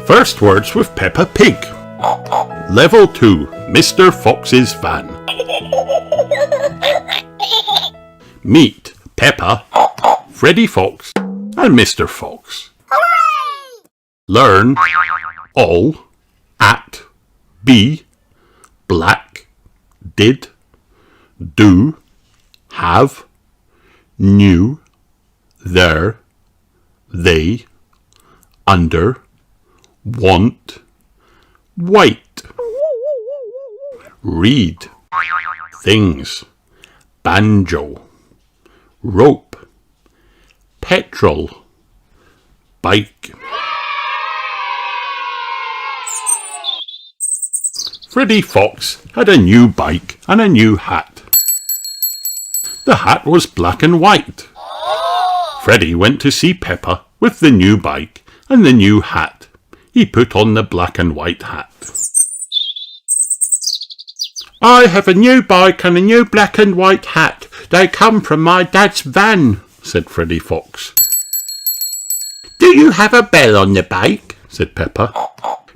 First words with Peppa Pig. Level 2, Mr. Fox's van. Meet Peppa, Freddy Fox and Mr. Fox. Learn all, at, be, black, did, do, have, knew, there, they, under, want, white. Read, things, banjo, rope, petrol, bike. Freddy Fox had a new bike and a new hat. The hat was black and white. Freddy went to see Peppa with the new bike and the new hat. He put on the black and white hat. I have a new bike and a new black and white hat. They come from my dad's van, said Freddy Fox. Do you have a bell on the bike? Said Peppa.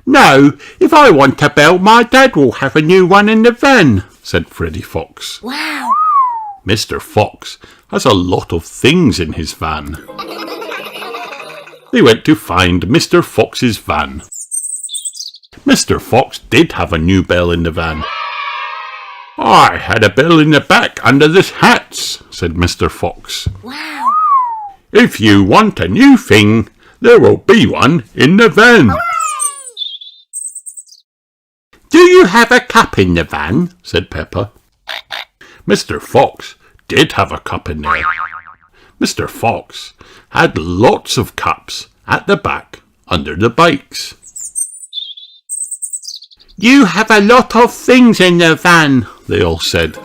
No, if I want a bell, my dad will have a new one in the van, said Freddy Fox. Wow! Mr. Fox has a lot of things in his van. They went to find Mr. Fox's van. Mr. Fox did have a new bell in the van. I had a bell in the back under the hats, said Mr. Fox. Wow! If you want a new thing, there will be one in the van. Do you have a cup in the van? Said Peppa. Mr. Fox did have a cup in there. Mr. Fox had lots of cups at the back under the bikes. You have a lot of things in the van, they all said.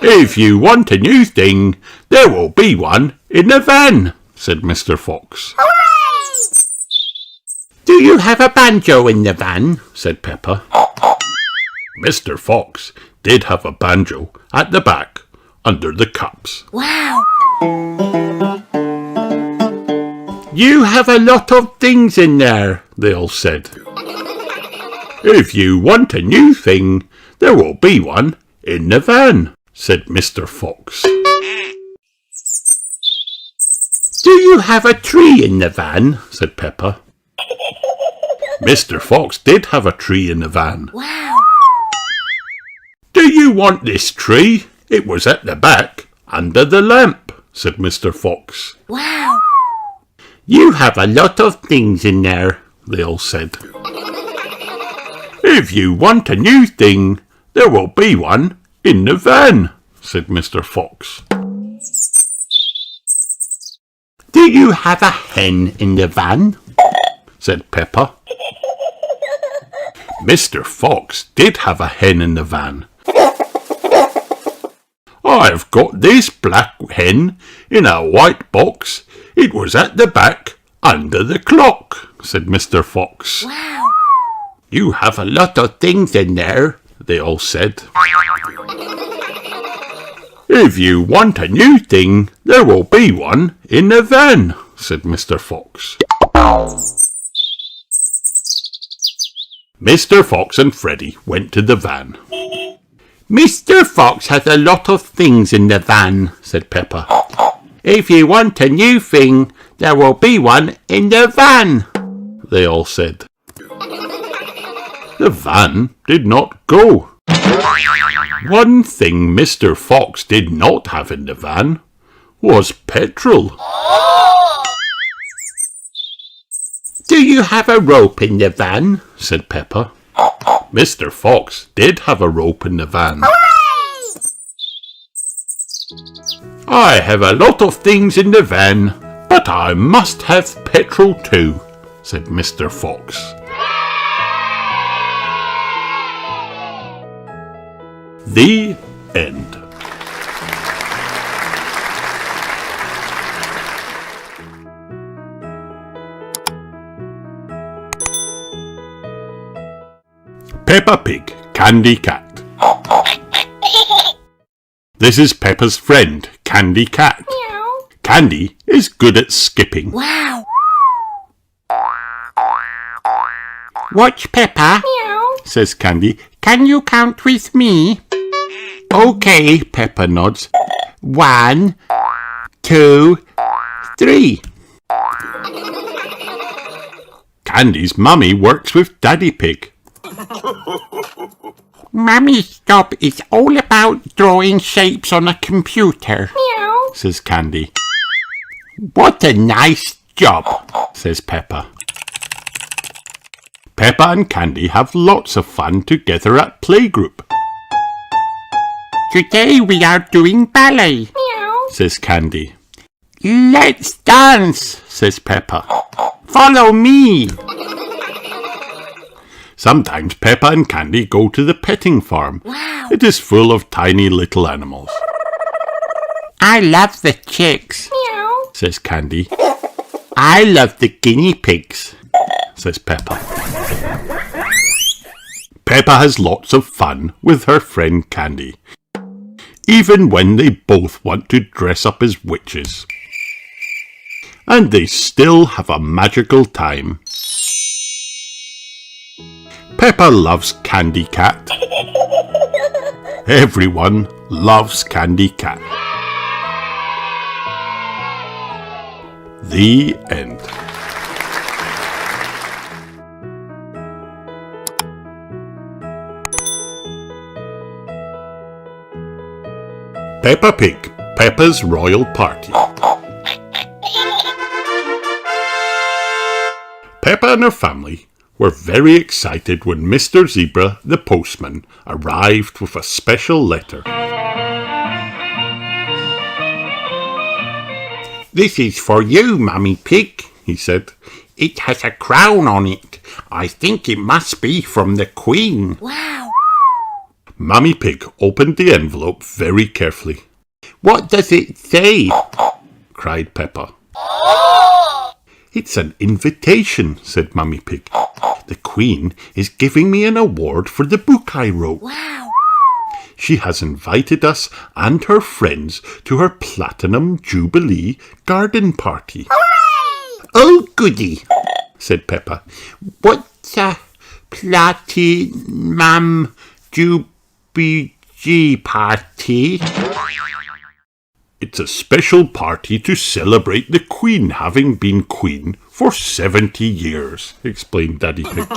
If you want a new thing, there will be one in the van, said Mr. Fox. Hooray! Do you have a banjo in the van? Said Peppa. Mr. Fox did have a banjo at the back under the cups. Wow! You have a lot of things in there, they all said. If you want a new thing, there will be one in the van, said Mr. Fox. Do you have a tree in the van? Said Peppa. Mr. Fox did have a tree in the van. Wow! Do you want this tree? It was at the back, under the lamp, said Mr. Fox. Wow! You have a lot of things in there, they all said. If you want a new thing, there will be one in the van, said Mr. Fox. Do you have a hen in the van? Said Peppa. Mr. Fox did have a hen in the van. I've got this black hen in a white box. It was at the back under the clock, said Mr. Fox. Wow! You have a lot of things in there, they all said. If you want a new thing, there will be one in the van, said Mr. Fox. Mr. Fox and Freddy went to the van. Mr. Fox has a lot of things in the van, said Peppa. If you want a new thing, there will be one in the van, they all said. The van did not go. One thing Mr. Fox did not have in the van was petrol. Do you have a rope in the van? Said Peppa. Mr. Fox did have a rope in the van. Hooray! I have a lot of things in the van, but I must have petrol too, said Mr. Fox. The end. Peppa Pig, Candy Cat. This is Peppa's friend, Candy Cat. Meow. Candy is good at skipping. Wow! Watch, Peppa, Meow. says Candy. Can you count with me? OK, Peppa nods. 1, 2, 3. Candy's mummy works with Daddy Pig. Mummy's job is all about drawing shapes on a computer, Meow. says Candy. What a nice job, says Peppa. Peppa and Candy have lots of fun together at playgroup. Today we are doing ballet, Meow. says Candy. Let's dance, says Peppa. Follow me. Sometimes Peppa and Candy go to the petting farm. Wow. It is full of tiny little animals. I love the chicks, Meow. says Candy. I love the guinea pigs, says Peppa. Peppa has lots of fun with her friend Candy, even when they both want to dress up as witches. And they still have a magical time. Peppa loves Candy Cat. Everyone loves Candy Cat. The end. Peppa Pig, Peppa's Royal Party. Peppa and her family were very excited when Mr. Zebra, the postman, arrived with a special letter. This is for you, Mummy Pig, he said. It has a crown on it. I think it must be from the Queen. Wow. Mummy Pig opened the envelope very carefully. What does it say? Cried Peppa. It's an invitation, said Mummy Pig. The Queen is giving me an award for the book I wrote. Wow. She has invited us and her friends to her Platinum Jubilee garden party. Hooray! Oh, goody, said Peppa. What's a Platinum Jubilee party? It's a special party to celebrate the Queen having been Queen for 70 years, explained Daddy Pig.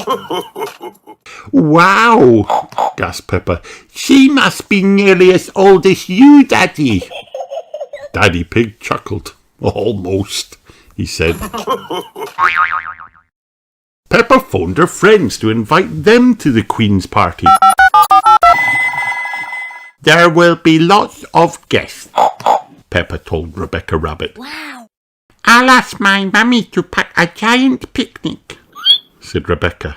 Wow, gasped Peppa. She must be nearly as old as you, Daddy. Daddy Pig chuckled. Almost, he said. Peppa phoned her friends to invite them to the Queen's party. There will be lots of guests, Peppa told Rebecca Rabbit. Wow. I'll ask my mummy to pack a giant picnic, said Rebecca.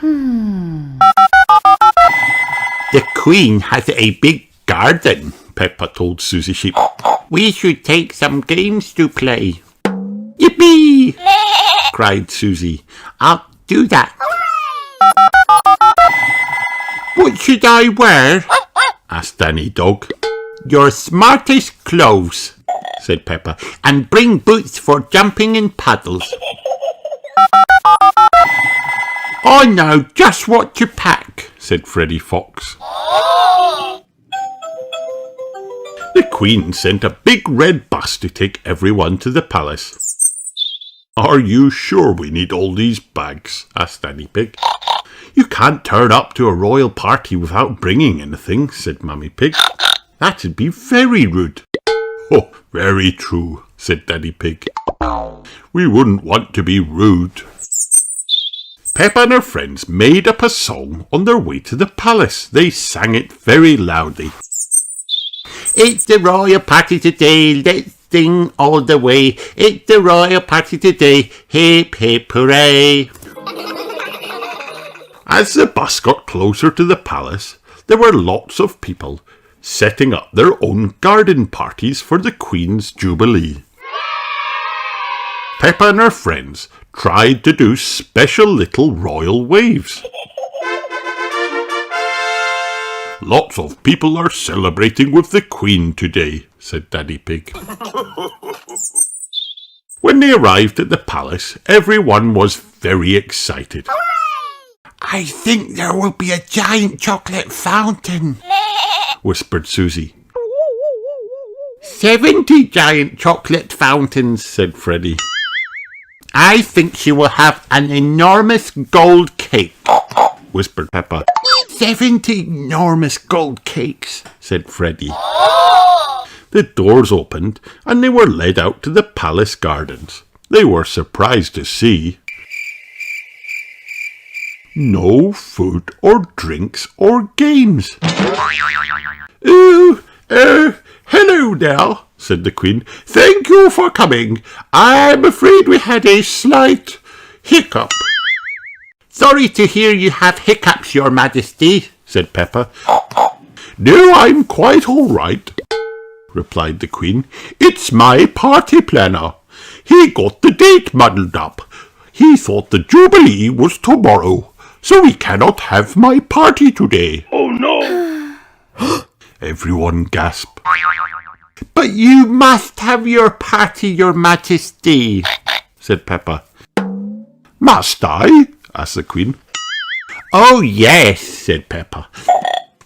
The Queen has a big garden, Peppa told Susie Sheep. We should take some games to play. Yippee! cried Susie. I'll do that. What should I wear? asked Danny Dog. Your smartest clothes, said Peppa, and bring boots for jumping in puddles. I know just what to pack, said Freddy Fox. The Queen sent a big red bus to take everyone to the palace. Are you sure we need all these bags? asked Danny Pig. You can't turn up to a royal party without bringing anything, said Mummy Pig. That'd be very rude. Oh, very true, said Daddy Pig. We wouldn't want to be rude. Peppa and her friends made up a song on their way to the palace. They sang it very loudly. It's the royal party today, let's sing all the way. It's the royal party today, hip hip hooray. As the bus got closer to the palace, there were lots of people setting up their own garden parties for the Queen's Jubilee. Peppa and her friends tried to do special little royal waves. Lots of people are celebrating with the Queen today, said Daddy Pig. When they arrived at the palace, everyone was very excited. I think there will be a giant chocolate fountain, whispered Susie. 70 giant chocolate fountains, said Freddie. I think she will have an enormous gold cake, whispered Peppa. 70 enormous gold cakes, said Freddie. The doors opened and they were led out to the palace gardens. They were surprised to see no food or drinks or games. Hello there, said the Queen. Thank you for coming. I'm afraid we had a slight hiccup. Sorry to hear you have hiccups, Your Majesty, said Peppa. No, I'm quite all right, replied the Queen. It's my party planner. He got the date muddled up. He thought the Jubilee was tomorrow, so we cannot have my party today. Oh no! Everyone gasped. But you must have your party, Your Majesty, said Peppa. Must I? asked the Queen. Oh yes, said Peppa.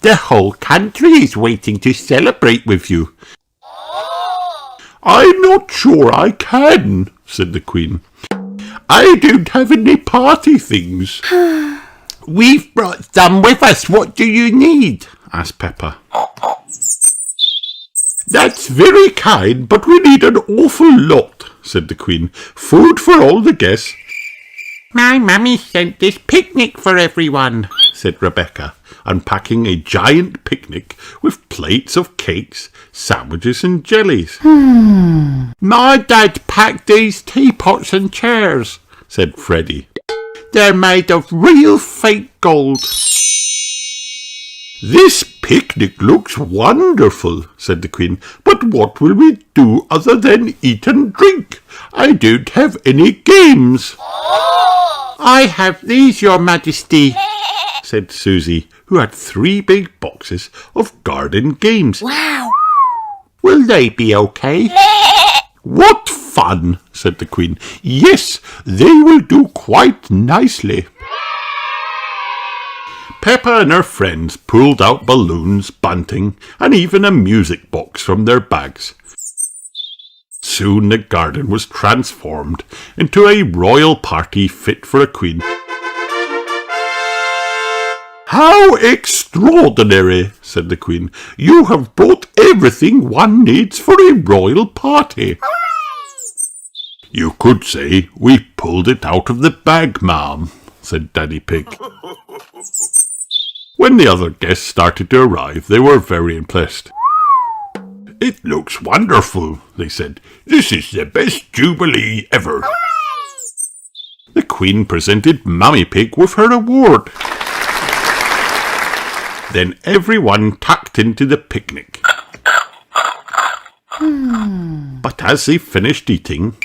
The whole country is waiting to celebrate with you. I'm not sure I can, said the Queen. I don't have any party things. We've brought some with us. What do you need? asked Peppa. That's very kind, but we need an awful lot, said the Queen. Food for all the guests. My mummy sent this picnic for everyone, said Rebecca, unpacking a giant picnic with plates of cakes, sandwiches and jellies. My dad packed these teapots and chairs, said Freddie. They're made of real fake gold. This picnic looks wonderful, said the Queen, but what will we do other than eat and drink? I don't have any games. I have these, Your Majesty, said Susie, who had 3 big boxes of garden games. Wow. Will they be okay? What fun, said the Queen. Yes, they will do quite nicely. Peppa and her friends pulled out balloons, bunting, and even a music box from their bags. Soon the garden was transformed into a royal party fit for a queen. How extraordinary, said the Queen. You have brought everything one needs for a royal party. You could say we pulled it out of the bag, ma'am, said Daddy Pig. When the other guests started to arrive, they were very impressed. It looks wonderful, they said. This is the best Jubilee ever. The Queen presented Mummy Pig with her award. Then everyone tucked into the picnic. But as they finished eating...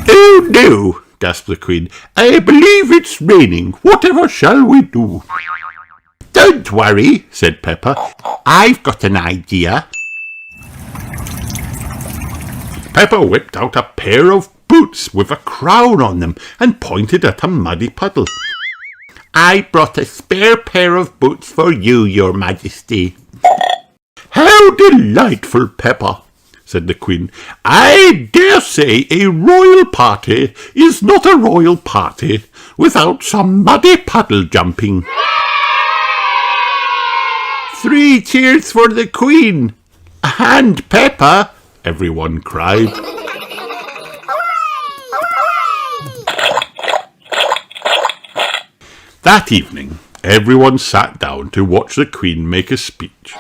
Oh no, gasped the Queen. I believe it's raining. Whatever shall we do? Don't worry, said Peppa. I've got an idea. Peppa whipped out a pair of boots with a crown on them and pointed at a muddy puddle. I brought a spare pair of boots for you, Your Majesty. How delightful, Peppa, said the Queen. I dare say a royal party is not a royal party without some muddy puddle jumping. 3 cheers for the Queen! And Peppa! Everyone cried. That evening, everyone sat down to watch the Queen make a speech.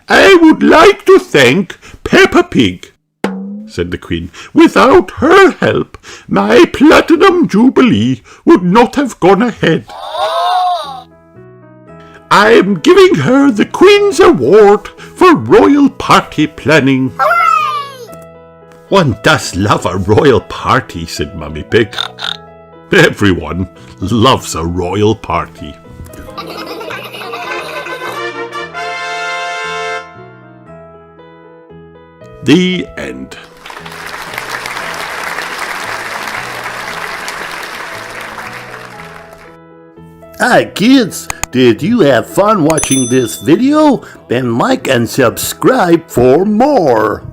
I would like to thank Peppa Pig, said the Queen. Without her help, my Platinum Jubilee would not have gone ahead. I am giving her the Queen's Award for Royal Party Planning. One does love a royal party, said Mummy Pig. Everyone loves a royal party. The end. Hi kids, did you have fun watching this video? Then like and subscribe for more.